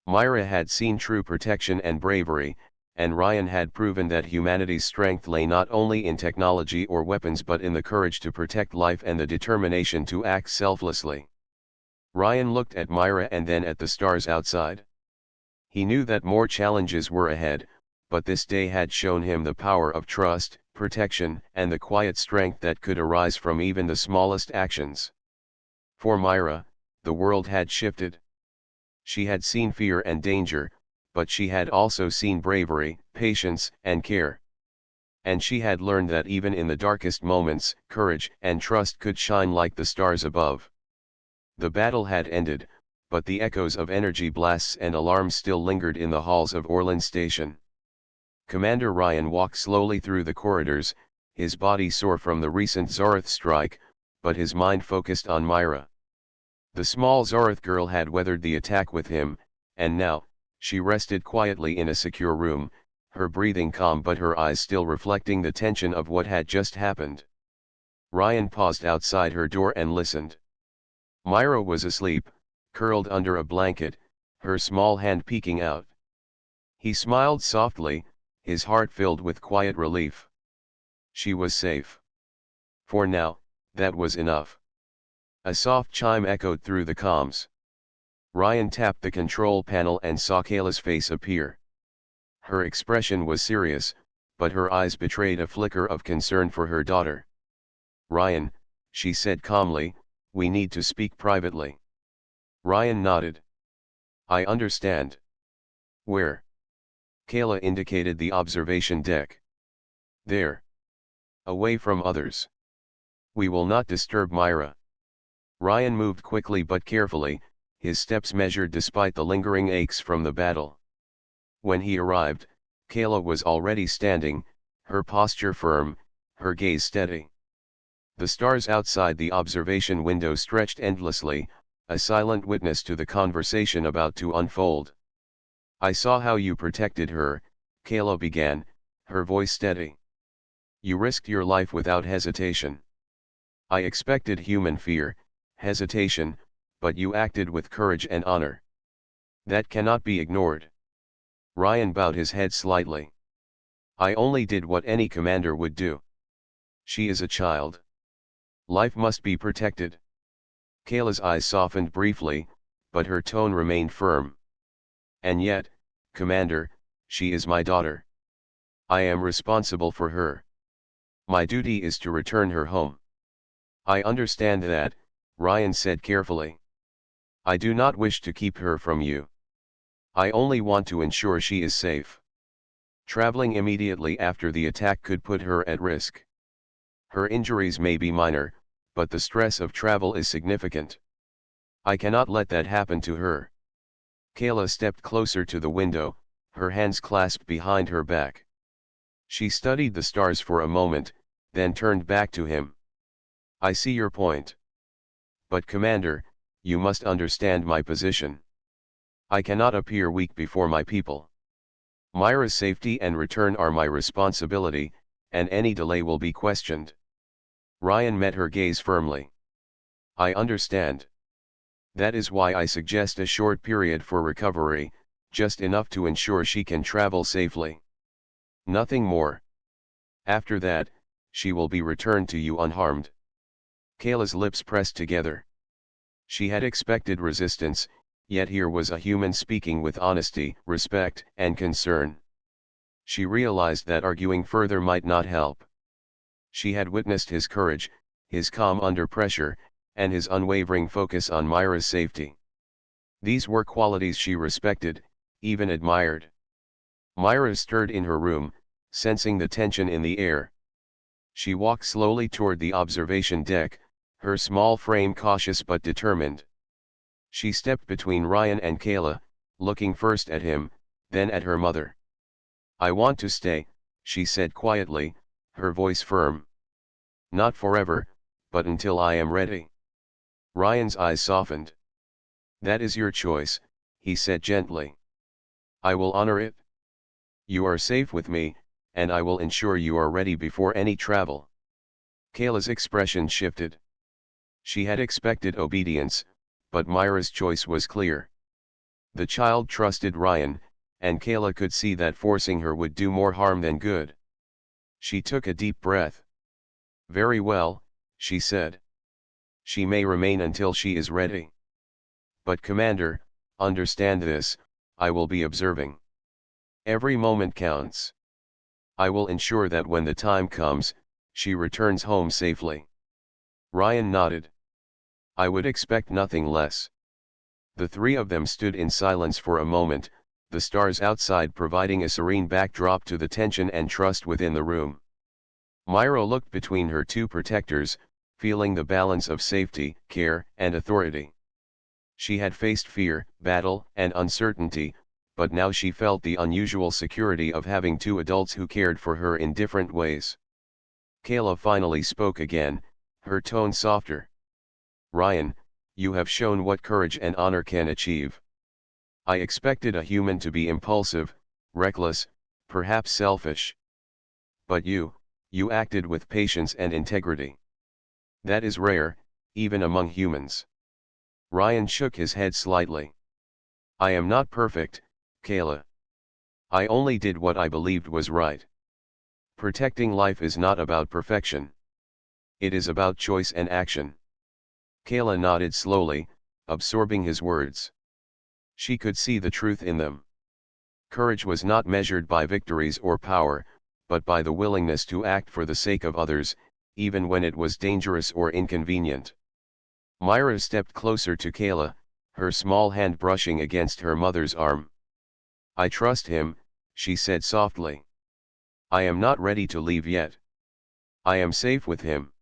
Myra had seen true protection and bravery, and Ryan had proven that humanity's strength lay not only in technology or weapons but in the courage to protect life and the determination to act selflessly. Ryan looked at Myra and then at the stars outside. He knew that more challenges were ahead, but this day had shown him the power of trust, protection, and the quiet strength that could arise from even the smallest actions. For Myra, the world had shifted. She had seen fear and danger, but she had also seen bravery, patience, and care. And she had learned that even in the darkest moments, courage and trust could shine like the stars above. The battle had ended, but the echoes of energy blasts and alarms still lingered in the halls of Orland Station. Commander Ryan walked slowly through the corridors, his body sore from the recent Zorith strike, but his mind focused on Myra. The small Zorith girl had weathered the attack with him, and now, she rested quietly in a secure room, her breathing calm but her eyes still reflecting the tension of what had just happened. Ryan paused outside her door and listened. Myra was asleep, curled under a blanket, her small hand peeking out. He smiled softly, his heart filled with quiet relief. She was safe. For now, that was enough. A soft chime echoed through the comms. Ryan tapped the control panel and saw Kayla's face appear. Her expression was serious, but her eyes betrayed a flicker of concern for her daughter. Ryan, she said calmly, we need to speak privately. Ryan nodded. I understand. Where? Kayla indicated the observation deck. There. Away from others. We will not disturb Myra. Ryan moved quickly but carefully, his steps measured despite the lingering aches from the battle. When he arrived, Kayla was already standing, her posture firm, her gaze steady. The stars outside the observation window stretched endlessly, a silent witness to the conversation about to unfold. I saw how you protected her, Kayla began, her voice steady. You risked your life without hesitation. I expected human fear, hesitation, but you acted with courage and honor. That cannot be ignored. Ryan bowed his head slightly. I only did what any commander would do. She is a child. Life must be protected. Kayla's eyes softened briefly, but her tone remained firm. And yet, Commander, she is my daughter. I am responsible for her. My duty is to return her home. I understand that, Ryan said carefully. I do not wish to keep her from you. I only want to ensure she is safe. Traveling immediately after the attack could put her at risk. Her injuries may be minor, but the stress of travel is significant. I cannot let that happen to her. Kayla stepped closer to the window, her hands clasped behind her back. She studied the stars for a moment, then turned back to him. I see your point. But Commander, you must understand my position. I cannot appear weak before my people. Myra's safety and return are my responsibility, and any delay will be questioned. Ryan met her gaze firmly. I understand. That is why I suggest a short period for recovery, just enough to ensure she can travel safely. Nothing more. After that, she will be returned to you unharmed. Kayla's lips pressed together. She had expected resistance, yet here was a human speaking with honesty, respect, and concern. She realized that arguing further might not help. She had witnessed his courage, his calm under pressure, and his unwavering focus on Myra's safety. These were qualities she respected, even admired. Myra stirred in her room, sensing the tension in the air. She walked slowly toward the observation deck, her small frame cautious but determined. She stepped between Ryan and Kayla, looking first at him, then at her mother. I want to stay, she said quietly, her voice firm. Not forever, but until I am ready. Ryan's eyes softened. That is your choice, he said gently. I will honor it. You are safe with me, and I will ensure you are ready before any travel. Kayla's expression shifted. She had expected obedience, but Myra's choice was clear. The child trusted Ryan, and Kayla could see that forcing her would do more harm than good. She took a deep breath. Very well, she said. She may remain until she is ready. But Commander, understand this, I will be observing. Every moment counts. I will ensure that when the time comes, she returns home safely. Ryan nodded. I would expect nothing less. The three of them stood in silence for a moment, the stars outside providing a serene backdrop to the tension and trust within the room. Myra looked between her two protectors, feeling the balance of safety, care, and authority. She had faced fear, battle, and uncertainty, but now she felt the unusual security of having two adults who cared for her in different ways. Kayla finally spoke again, her tone softer. Ryan, you have shown what courage and honor can achieve. I expected a human to be impulsive, reckless, perhaps selfish. But you acted with patience and integrity. That is rare, even among humans. Ryan shook his head slightly. I am not perfect, Kayla. I only did what I believed was right. Protecting life is not about perfection. It is about choice and action. Kayla nodded slowly, absorbing his words. She could see the truth in them. Courage was not measured by victories or power, but by the willingness to act for the sake of others, even when it was dangerous or inconvenient. Myra stepped closer to Kayla, her small hand brushing against her mother's arm. I trust him, she said softly. I am not ready to leave yet. I am safe with him.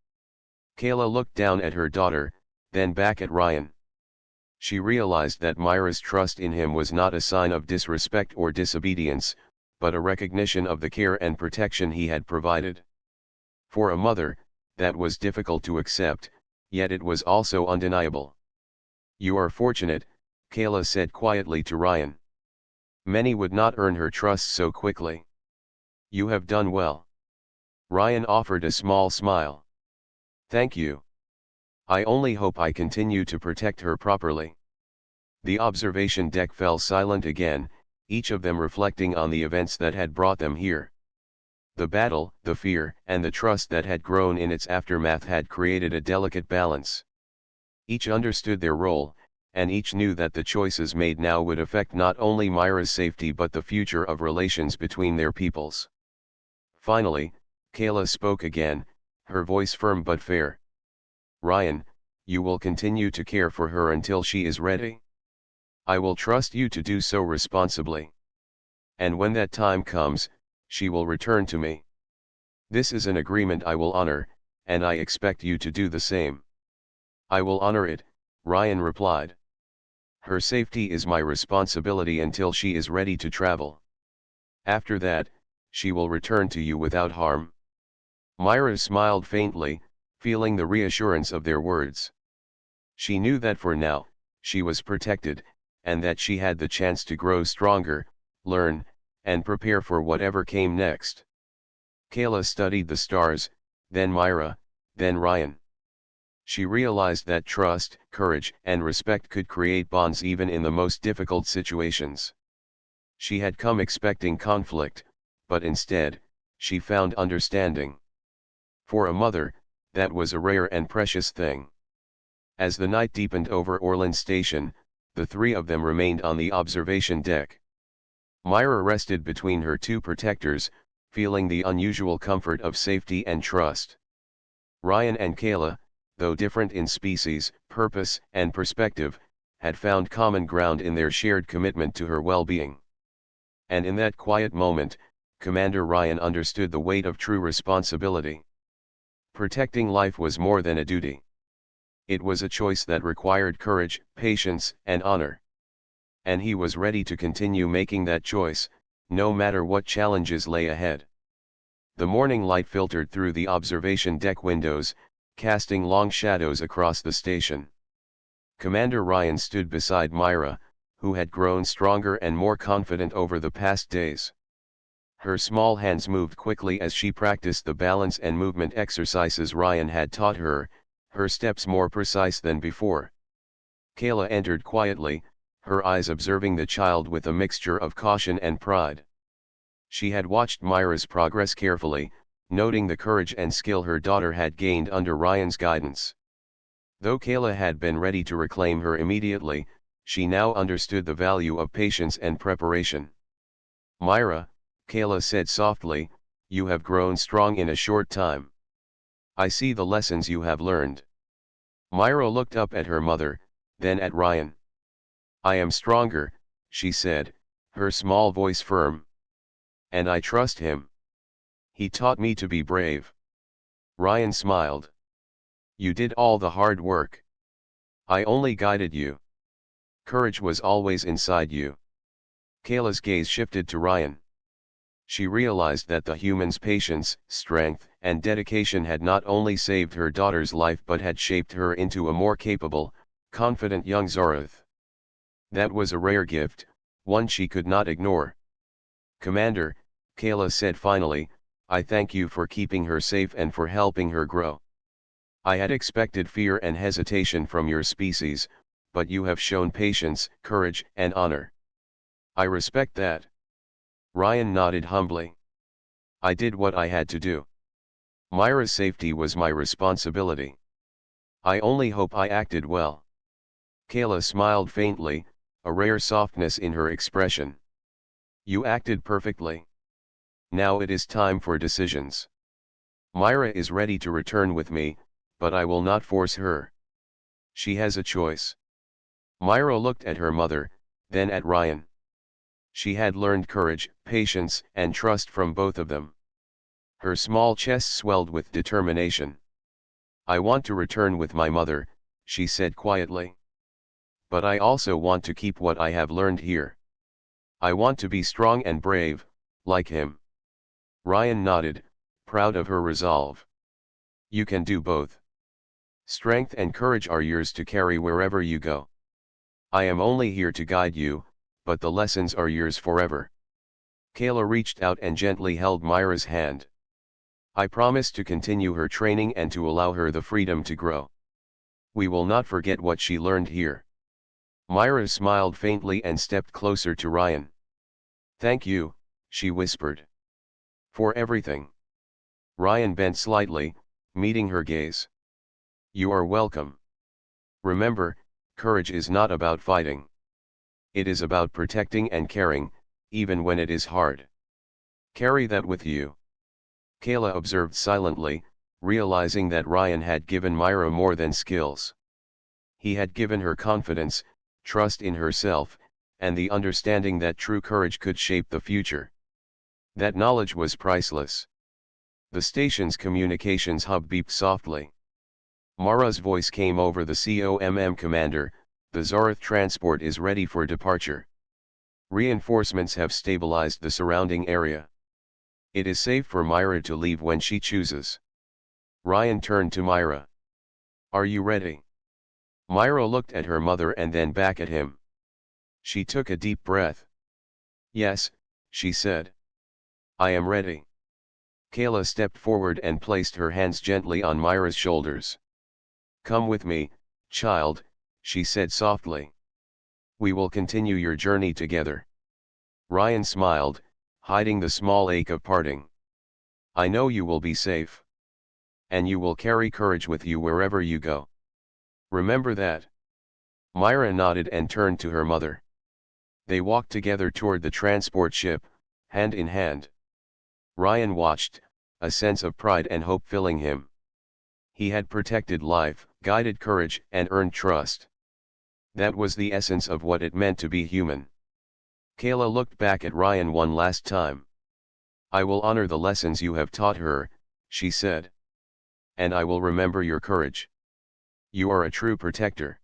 Kayla looked down at her daughter, then back at Ryan. She realized that Myra's trust in him was not a sign of disrespect or disobedience, but a recognition of the care and protection he had provided. For a mother, that was difficult to accept, yet it was also undeniable. You are fortunate, Kayla said quietly to Ryan. Many would not earn her trust so quickly. You have done well. Ryan offered a small smile. Thank you. I only hope I continue to protect her properly. The observation deck fell silent again, each of them reflecting on the events that had brought them here. The battle, the fear, and the trust that had grown in its aftermath had created a delicate balance. Each understood their role, and each knew that the choices made now would affect not only Myra's safety but the future of relations between their peoples. Finally, Kayla spoke again, her voice firm but fair. Ryan, you will continue to care for her until she is ready. I will trust you to do so responsibly. And when that time comes, she will return to me. This is an agreement I will honor, and I expect you to do the same. I will honor it, Ryan replied. Her safety is my responsibility until she is ready to travel. After that, she will return to you without harm. Myra smiled faintly, feeling the reassurance of their words. She knew that for now, she was protected, and that she had the chance to grow stronger, learn, and prepare for whatever came next. Kayla studied the stars, then Myra, then Ryan. She realized that trust, courage, and respect could create bonds even in the most difficult situations. She had come expecting conflict, but instead, she found understanding. For a mother, that was a rare and precious thing. As the night deepened over Orland Station, the three of them remained on the observation deck. Myra rested between her two protectors, feeling the unusual comfort of safety and trust. Ryan and Kayla, though different in species, purpose, and perspective, had found common ground in their shared commitment to her well-being. And in that quiet moment, Commander Ryan understood the weight of true responsibility. Protecting life was more than a duty. It was a choice that required courage, patience, and honor. And he was ready to continue making that choice, no matter what challenges lay ahead. The morning light filtered through the observation deck windows, casting long shadows across the station. Commander Ryan stood beside Myra, who had grown stronger and more confident over the past days. Her small hands moved quickly as she practiced the balance and movement exercises Ryan had taught her, her steps more precise than before. Kayla entered quietly, her eyes observing the child with a mixture of caution and pride. She had watched Myra's progress carefully, noting the courage and skill her daughter had gained under Ryan's guidance. Though Kayla had been ready to reclaim her immediately, she now understood the value of patience and preparation. "Myra," Kayla said softly, "you have grown strong in a short time. I see the lessons you have learned." Myra looked up at her mother, then at Ryan. "I am stronger," she said, her small voice firm. "And I trust him. He taught me to be brave." Ryan smiled. "You did all the hard work. I only guided you. Courage was always inside you." Kayla's gaze shifted to Ryan. She realized that the human's patience, strength, and dedication had not only saved her daughter's life but had shaped her into a more capable, confident young Zoroth. That was a rare gift, one she could not ignore. "Commander," Kayla said finally, "I thank you for keeping her safe and for helping her grow. I had expected fear and hesitation from your species, but you have shown patience, courage, and honor. I respect that." Ryan nodded humbly. "I did what I had to do. Myra's safety was my responsibility. I only hope I acted well." Kayla smiled faintly, a rare softness in her expression. "You acted perfectly. Now it is time for decisions. Myra is ready to return with me, but I will not force her. She has a choice." Myra looked at her mother, then at Ryan. She had learned courage, patience, and trust from both of them. Her small chest swelled with determination. "I want to return with my mother," she said quietly. "But I also want to keep what I have learned here. I want to be strong and brave, like him." Ryan nodded, proud of her resolve. "You can do both. Strength and courage are yours to carry wherever you go. I am only here to guide you, but the lessons are yours forever." Kayla reached out and gently held Myra's hand. "I promise to continue her training and to allow her the freedom to grow. We will not forget what she learned here." Myra smiled faintly and stepped closer to Ryan. "Thank you," she whispered. "For everything." Ryan bent slightly, meeting her gaze. "You are welcome. Remember, courage is not about fighting. It is about protecting and caring, even when it is hard. Carry that with you." Kayla observed silently, realizing that Ryan had given Myra more than skills. He had given her confidence, trust in herself, and the understanding that true courage could shape the future. That knowledge was priceless. The station's communications hub beeped softly. Mara's voice came over the COMM commander, "The Zoroth transport is ready for departure. Reinforcements have stabilized the surrounding area. It is safe for Myra to leave when she chooses." Ryan turned to Myra. "Are you ready?" Myra looked at her mother and then back at him. She took a deep breath. "Yes," she said. "I am ready." Kayla stepped forward and placed her hands gently on Myra's shoulders. "Come with me, child," she said softly. "We will continue your journey together." Ryan smiled, hiding the small ache of parting. "I know you will be safe. And you will carry courage with you wherever you go. Remember that." Myra nodded and turned to her mother. They walked together toward the transport ship, hand in hand. Ryan watched, a sense of pride and hope filling him. He had protected life, guided courage, and earned trust. That was the essence of what it meant to be human. Kayla looked back at Ryan one last time. "I will honor the lessons you have taught her," she said. "And I will remember your courage. You are a true protector."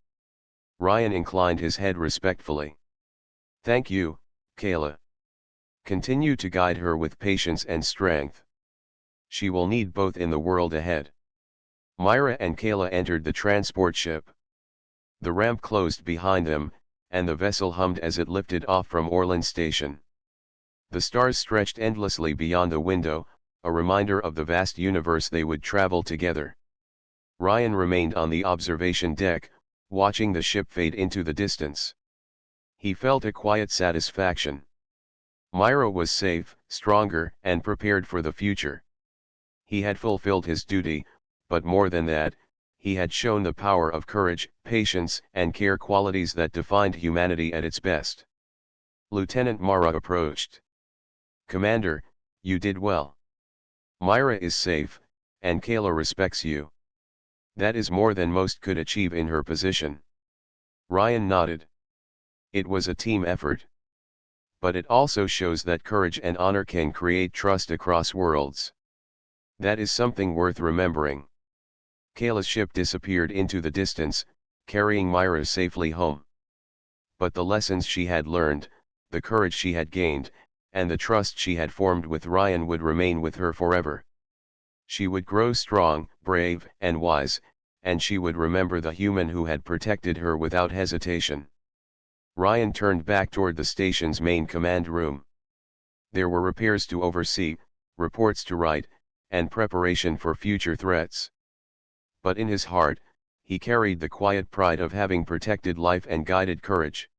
Ryan inclined his head respectfully. "Thank you, Kayla. Continue to guide her with patience and strength. She will need both in the world ahead." Myra and Kayla entered the transport ship. The ramp closed behind them, and the vessel hummed as it lifted off from Orleans Station. The stars stretched endlessly beyond the window, a reminder of the vast universe they would travel together. Ryan remained on the observation deck, watching the ship fade into the distance. He felt a quiet satisfaction. Myra was safe, stronger, and prepared for the future. He had fulfilled his duty, but more than that, he had shown the power of courage, patience, and care, qualities that defined humanity at its best. Lieutenant Mara approached. "Commander, you did well. Myra is safe, and Kayla respects you. That is more than most could achieve in her position." Ryan nodded. It was a team effort. But it also shows that courage and honor can create trust across worlds. That is something worth remembering. Kayla's ship disappeared into the distance, carrying Myra safely home. But the lessons she had learned, the courage she had gained, and the trust she had formed with Ryan would remain with her forever. She would grow strong, brave, and wise, and she would remember the human who had protected her without hesitation. Ryan turned back toward the station's main command room. There were repairs to oversee, reports to write, and preparation for future threats. But in his heart, he carried the quiet pride of having protected life and guided courage.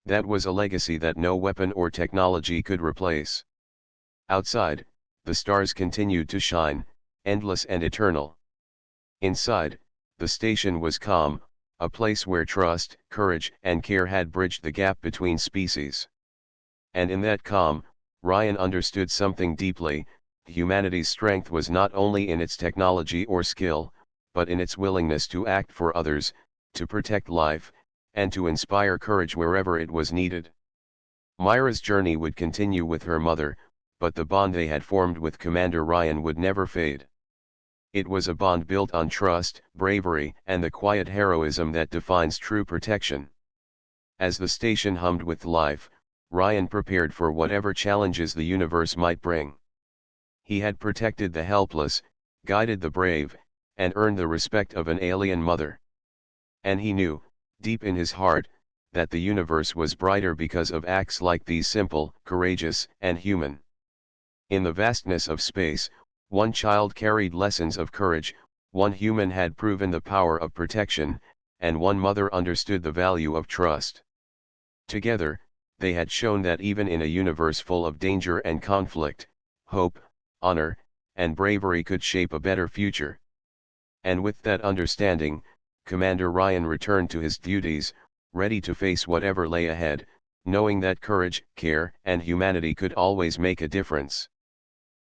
That was a legacy that no weapon or technology could replace. Outside, the stars continued to shine, endless and eternal. Inside, the station was calm, a place where trust, courage, and care had bridged the gap between species. And in that calm, Ryan understood something deeply: humanity's strength was not only in its technology or skill, but in its willingness to act for others, to protect life, and to inspire courage wherever it was needed. Myra's journey would continue with her mother, but the bond they had formed with Commander Ryan would never fade. It was a bond built on trust, bravery, and the quiet heroism that defines true protection. As the station hummed with life, Ryan prepared for whatever challenges the universe might bring. He had protected the helpless, guided the brave, and earned the respect of an alien mother. And he knew, deep in his heart, that the universe was brighter because of acts like these, simple, courageous, and human. In the vastness of space, one child carried lessons of courage, one human had proven the power of protection, and one mother understood the value of trust. Together, they had shown that even in a universe full of danger and conflict, hope, honor, and bravery could shape a better future. And with that understanding, Commander Ryan returned to his duties, ready to face whatever lay ahead, knowing that courage, care, and humanity could always make a difference.